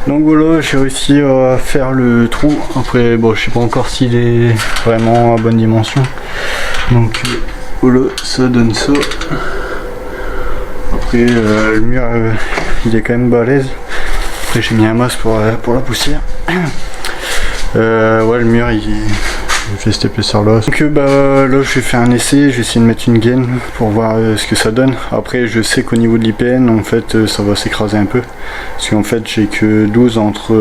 Donc voilà, j'ai réussi à faire le trou. Après, bon, je sais pas encore s'il est vraiment à bonne dimension. Donc voilà, ça donne ça. Après, le mur, il est quand même balèze. Après, j'ai mis un masque pour la poussière. Ouais, le mur, il fait cette épaisseur là. Donc bah là, je vais faire un essai. Je vais essayer de mettre une gaine pour voir ce que ça donne. Après, je sais qu'au niveau de l'IPN, en fait, ça va s'écraser un peu. Parce qu'en fait, j'ai que 12 entre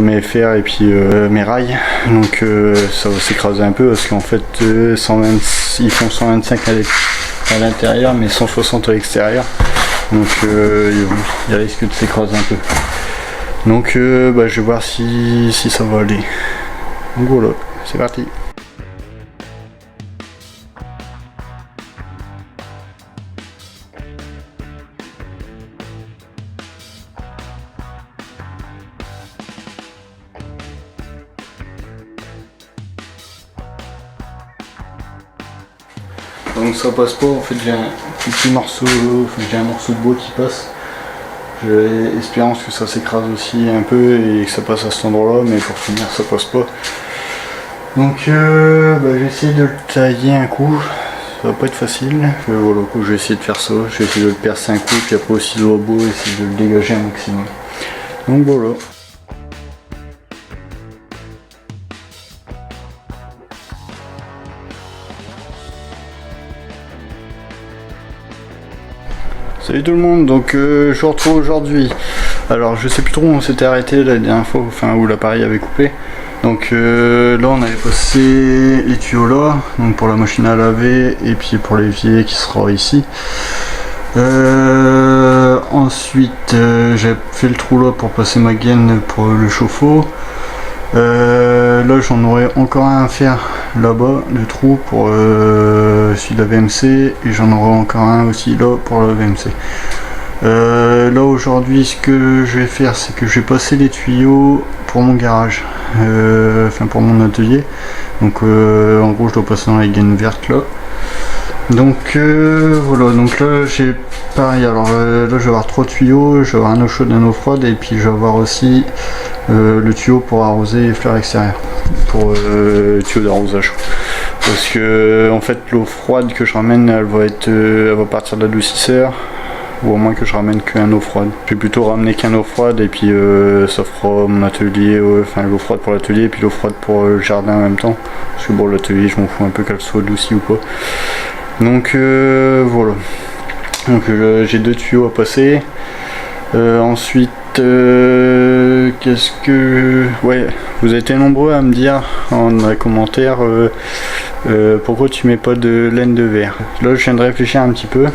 mes FR et puis mes rails. Donc ça va s'écraser un peu parce qu'en fait, ils font 125 à l'intérieur, mais 160 à l'extérieur. Donc il risque de s'écraser un peu. Donc bah, je vais voir si ça va aller. Donc voilà, c'est parti. Donc ça passe pas, en fait j'ai un petit morceau, j'ai un morceau de bois qui passe. J'ai espérance que ça s'écrase aussi un peu et que ça passe à cet endroit là, mais pour finir ça passe pas. Donc bah, j'ai essayé de le tailler un coup, ça va pas être facile. Voilà, je vais essayer de faire ça, je vais essayer de le percer un coup, puis après aussi le robot, essayer de le dégager un maximum. Donc voilà. Salut tout le monde, donc je vous retrouve aujourd'hui. Alors je sais plus trop où on s'était arrêté la dernière fois, enfin où l'appareil avait coupé. Donc là on avait passé les tuyaux là, donc pour la machine à laver et puis pour l'évier qui sera ici. Ensuite j'ai fait le trou là pour passer ma gaine pour le chauffe-eau. Là j'en aurais encore un à faire là-bas, le trou pour celui de la VMC, et j'en aurai encore un aussi là pour la VMC. Là aujourd'hui ce que je vais faire, c'est que je vais passer les tuyaux pour mon garage, enfin pour mon atelier. Donc en gros je dois passer dans la gaine verte là. Donc voilà, donc là j'ai pareil, alors là je vais avoir 3 tuyaux, je vais avoir un eau chaude et un eau froide, et puis je vais avoir aussi le tuyau pour arroser les fleurs extérieures, pour le tuyau d'arrosage. Parce que en fait l'eau froide que je ramène, elle va partir de l'adoucisseur, ou au moins que je ramène qu'un eau froide. Je vais plutôt ramener qu'un eau froide, et puis ça fera mon atelier, enfin l'eau froide pour l'atelier et puis l'eau froide pour le jardin en même temps. Parce que bon, l'atelier je m'en fous un peu qu'elle soit adoucie ou pas. Donc voilà. Donc j'ai 2 tuyaux à passer. Ensuite qu'est-ce que... Ouais, vous avez été nombreux à me dire en commentaire pourquoi tu mets pas de laine de verre. Là je viens de réfléchir un petit peu.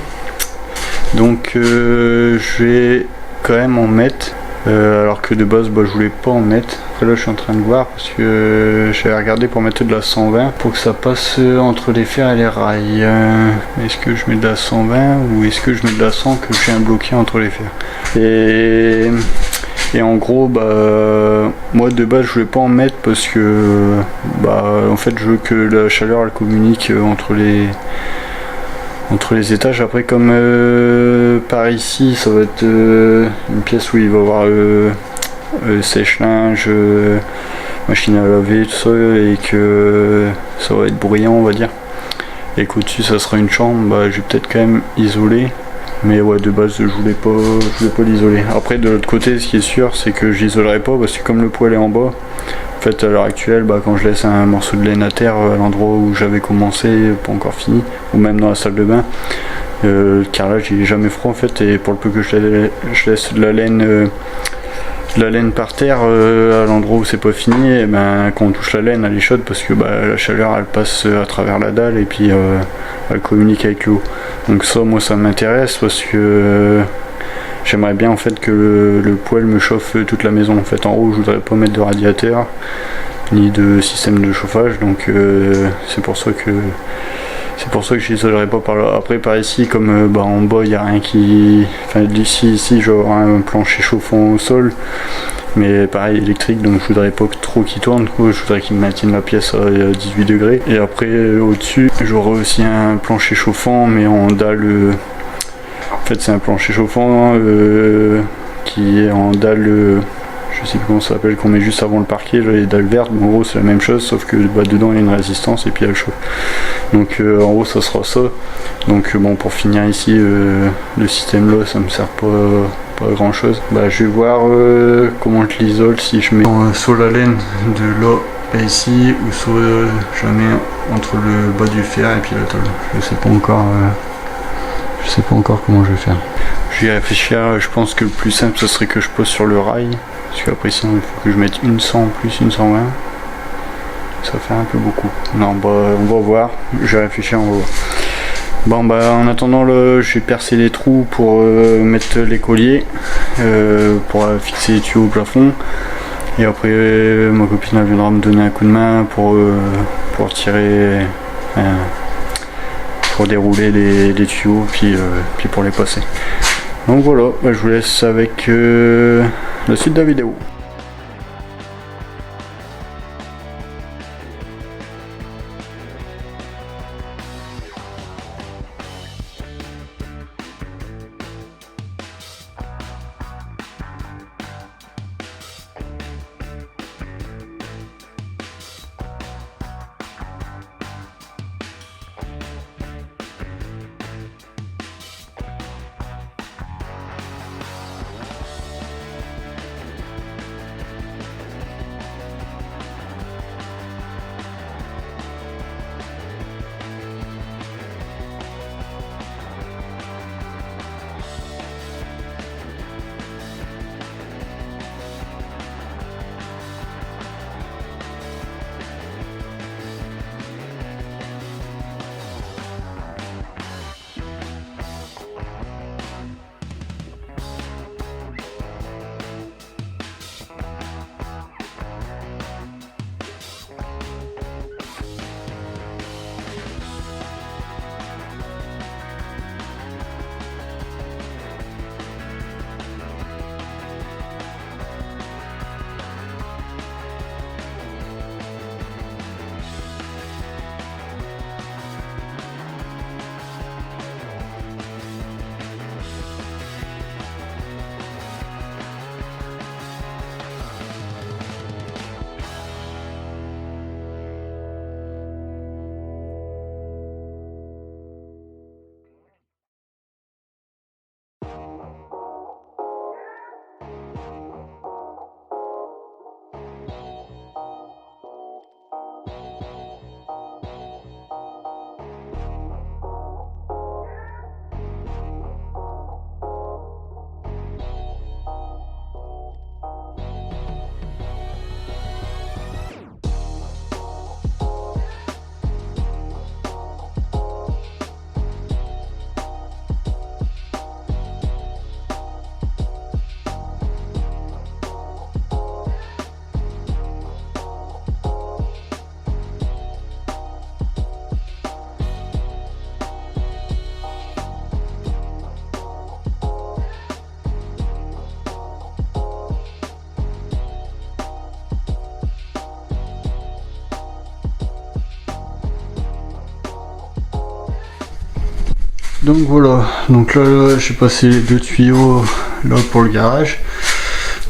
Donc je vais quand même en mettre. Alors que de base bah, je voulais pas en mettre. Après là je suis en train de voir parce que j'avais regardé pour mettre de la 120 pour que ça passe entre les fers et les rails. Est-ce que je mets de la 120 ou est-ce que je mets de la 100 que j'ai un bloqué entre les fers? Et en gros bah moi de base je voulais pas en mettre parce que bah en fait je veux que la chaleur elle communique entre les étages. Après comme par ici ça va être une pièce où il va y avoir sèche-linge, machine à laver, tout ça, et que ça va être bruyant on va dire, et qu'au-dessus ça sera une chambre, bah je vais peut-être quand même isoler. Mais ouais, de base je voulais pas l'isoler. Après de l'autre côté ce qui est sûr c'est que je l'isolerai pas parce que comme le poêle est en bas, en fait à l'heure actuelle bah, quand je laisse un morceau de laine à terre à l'endroit où j'avais commencé, pas encore fini, ou même dans la salle de bain, le carrelage il est jamais froid en fait, et pour le peu que je laisse de la laine par terre à l'endroit où c'est pas fini, et ben quand on touche la laine elle est chaude parce que bah, la chaleur elle passe à travers la dalle et puis elle communique avec l'eau. Donc ça moi ça m'intéresse parce que j'aimerais bien en fait que le poêle me chauffe toute la maison. En fait en haut je voudrais pas mettre de radiateur ni de système de chauffage, donc c'est pour ça que je l'isolerai pas par là. Après par ici comme bah, en bas il n'y a rien qui... Enfin d'ici ici je vais avoir un plancher chauffant au sol, mais pareil électrique, donc je voudrais pas trop qu'il tourne, je voudrais qu'il maintienne la pièce à 18 degrés. Et après au-dessus j'aurai aussi un plancher chauffant mais en dalle. En fait c'est un plancher chauffant qui est en dalle, je sais plus comment ça s'appelle, qu'on met juste avant le parquet, là, les dalles vertes. En gros c'est la même chose, sauf que bah, dedans il y a une résistance et puis elle chauffe. Donc en gros ça sera ça. Donc bon, pour finir ici, le système là ça me sert pas grand chose. Bah, je vais voir comment je l'isole, si je mets soit la laine de là et ici, ou soit je la mets entre le bas du fer et puis la tôle. Je sais pas encore comment je vais faire. Je vais réfléchir. Je pense que le plus simple ce serait que je pose sur le rail, parce qu'après sinon il faut que je mette une 100 plus une 120. Ça fait un peu beaucoup. Non, bah on va voir. Je vais réfléchir, on va voir. Bon bah en attendant là, je vais percer les trous pour mettre les colliers, pour fixer les tuyaux au plafond. Et après ma copine elle viendra me donner un coup de main pour tirer, pour dérouler les tuyaux, puis pour les passer. Donc voilà, bah, je vous laisse avec la suite de la vidéo. Donc voilà, donc là j'ai passé les deux tuyaux là pour le garage,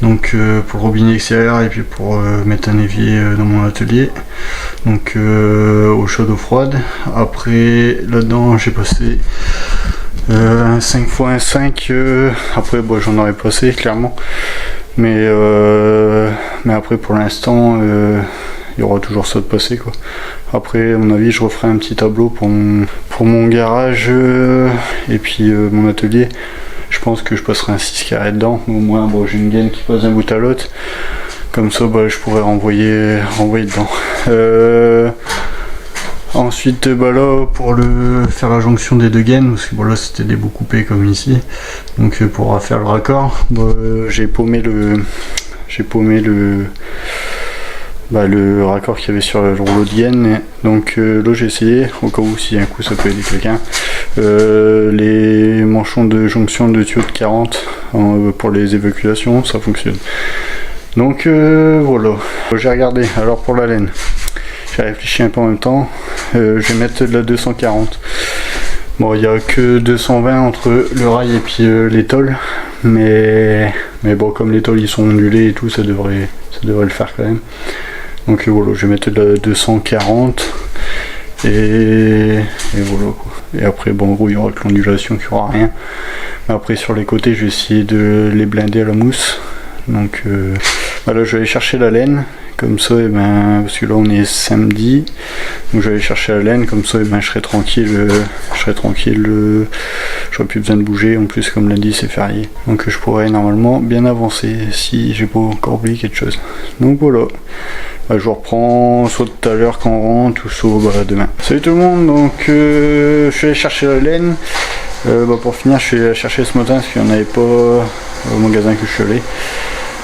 donc pour le robinet extérieur et puis pour mettre un évier dans mon atelier, donc eau chaude, eau froide. Après là-dedans j'ai passé un 5 x 1 5, après bon, j'en aurais passé clairement, mais après pour l'instant il y aura toujours ça de passer quoi. Après à mon avis je referai un petit tableau pour mon garage et puis mon atelier. Je pense que je passerai un 6 carrés dedans, au moins bon, j'ai une gaine qui passe d'un bout à l'autre, comme ça bah, je pourrais renvoyer dedans. Ensuite bah là pour faire la jonction des deux gaines, parce que bon, là c'était des bouts coupés comme ici, donc pour faire le raccord bah, j'ai paumé le raccord qu'il y avait sur le rouleau de gaine. Donc là j'ai essayé, au cas où si un coup ça peut aider quelqu'un, les manchons de jonction de tuyaux de 40 pour les évacuations, ça fonctionne. Donc voilà, j'ai regardé. Alors pour la laine, j'ai réfléchi un peu en même temps, je vais mettre de la 240. Bon, il n'y a que 220 entre le rail et puis les tôles, mais bon, comme les tôles ils sont ondulés et tout, ça devrait le faire quand même. Donc voilà, je vais mettre de la 240 et voilà quoi. Et après bon, en gros il y aura que l'ondulation, qu'il n'y aura rien. Mais après sur les côtés je vais essayer de les blinder à la mousse. Donc voilà, je vais aller chercher la laine comme ça, et ben, parce que là on est samedi, donc je vais aller chercher la laine comme ça, et ben je serai tranquille, j'aurai plus besoin de bouger. En plus comme lundi c'est férié, donc je pourrais normalement bien avancer si j'ai pas encore oublié quelque chose. Donc voilà, je vous reprends soit tout à l'heure quand on rentre, ou soit demain. Salut tout le monde, donc je suis allé chercher la laine. Pour finir, je suis allé chercher ce matin parce qu'il n'y en avait pas au magasin que je suis allé.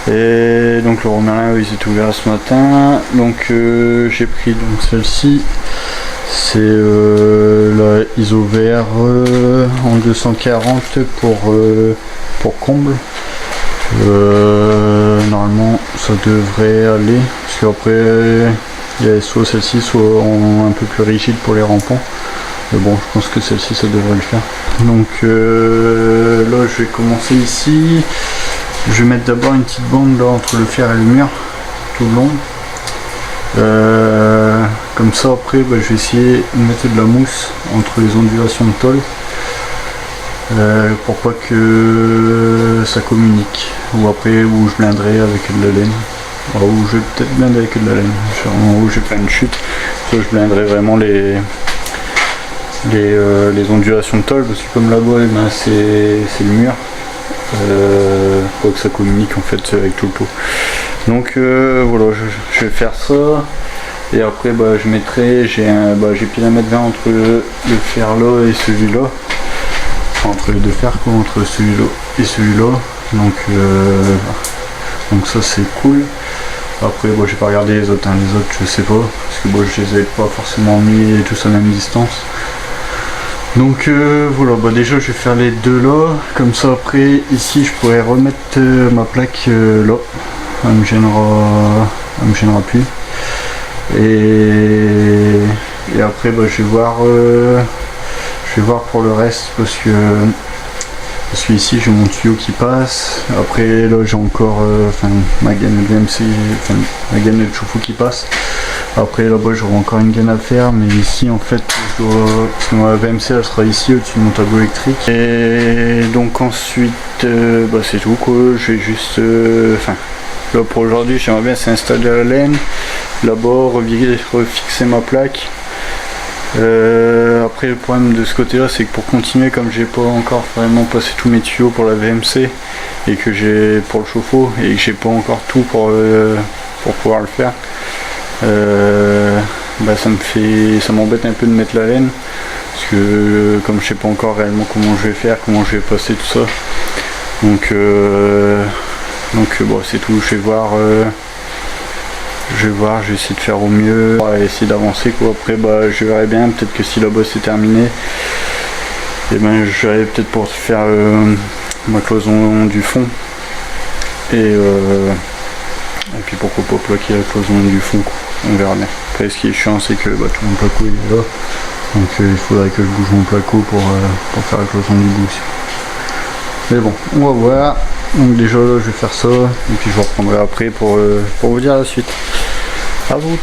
Et donc le Romerlin, ils étaient ouverts ce matin. Donc j'ai pris donc celle-ci. C'est la Isover en 240 pour comble. Normalement ça devrait aller. Parce qu'après il y a soit celle-ci, soit un peu plus rigide pour les rampants. Mais bon, je pense que celle-ci ça devrait le faire. Donc là je vais commencer ici. Je vais mettre d'abord une petite bande là entre le fer et le mur tout le long. Comme ça après je vais essayer de mettre de la mousse entre les ondulations de tôle pour pas que ça communique. Ou après où je blinderai avec de la laine. Ou je vais peut-être blinder avec de la laine. En haut j'ai plein de chutes. Ça je blinderai vraiment les ondulations de tôle, parce que comme là-bas c'est le mur. Pour que ça communique en fait avec tout le pot. Donc voilà, je vais faire ça, et après je mettrai, j'ai pile 1m20 entre le fer là et celui-là, enfin, entre les deux fers quoi, entre celui-là et celui-là, donc ça c'est cool. Après je vais pas regarder les autres, les autres je sais pas, parce que je les avais pas forcément mis tous à la même distance. Donc voilà, déjà je vais faire les deux là, comme ça après ici je pourrais remettre ma plaque là, elle me gênera plus. Et après je vais voir pour le reste, parce que ici j'ai mon tuyau qui passe. Après là j'ai encore ma gaine de VMC, ma gaine de chauffe-eau qui passe. Après là-bas j'aurai encore une gaine à faire, mais ici en fait parce que ma VMC elle sera ici au-dessus de mon tableau électrique. Et donc ensuite c'est tout quoi, je vais juste là pour aujourd'hui j'aimerais bien s'installer la laine, là-bas refixer ma plaque. Après le problème de ce côté là c'est que pour continuer, comme j'ai pas encore vraiment passé tous mes tuyaux pour la VMC et que j'ai pour le chauffe-eau et que j'ai pas encore tout pour pouvoir le faire, ça m'embête un peu de mettre la laine, parce que comme je sais pas encore réellement comment je vais faire, comment je vais passer tout ça, donc c'est tout. Je vais voir, je vais essayer de faire au mieux, essayer d'avancer quoi. Après je verrai bien, peut-être que si la bosse est terminée, et je vais peut-être pour faire ma cloison du fond, et puis pourquoi pas plaquer la cloison du fond quoi. On verra bien. Après ce qui est chiant c'est que tout mon placo il est là, donc il faudrait que je bouge mon placo pour faire la cloison du bout aussi. Mais bon, on va voir. Donc déjà là je vais faire ça, et puis je vous reprendrai après pour vous dire la suite. À vous.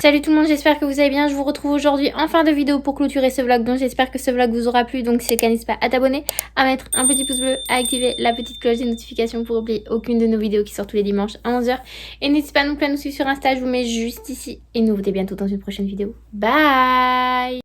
Salut tout le monde, j'espère que vous allez bien. Je vous retrouve aujourd'hui en fin de vidéo pour clôturer ce vlog. Donc j'espère que ce vlog vous aura plu. Donc si c'est le cas, n'hésitez pas à t'abonner, à mettre un petit pouce bleu, à activer la petite cloche des notifications pour oublier aucune de nos vidéos qui sortent tous les dimanches à 11h. Et n'hésitez pas non plus à nous suivre sur Insta, je vous mets juste ici. Et nous vous dis bientôt dans une prochaine vidéo. Bye.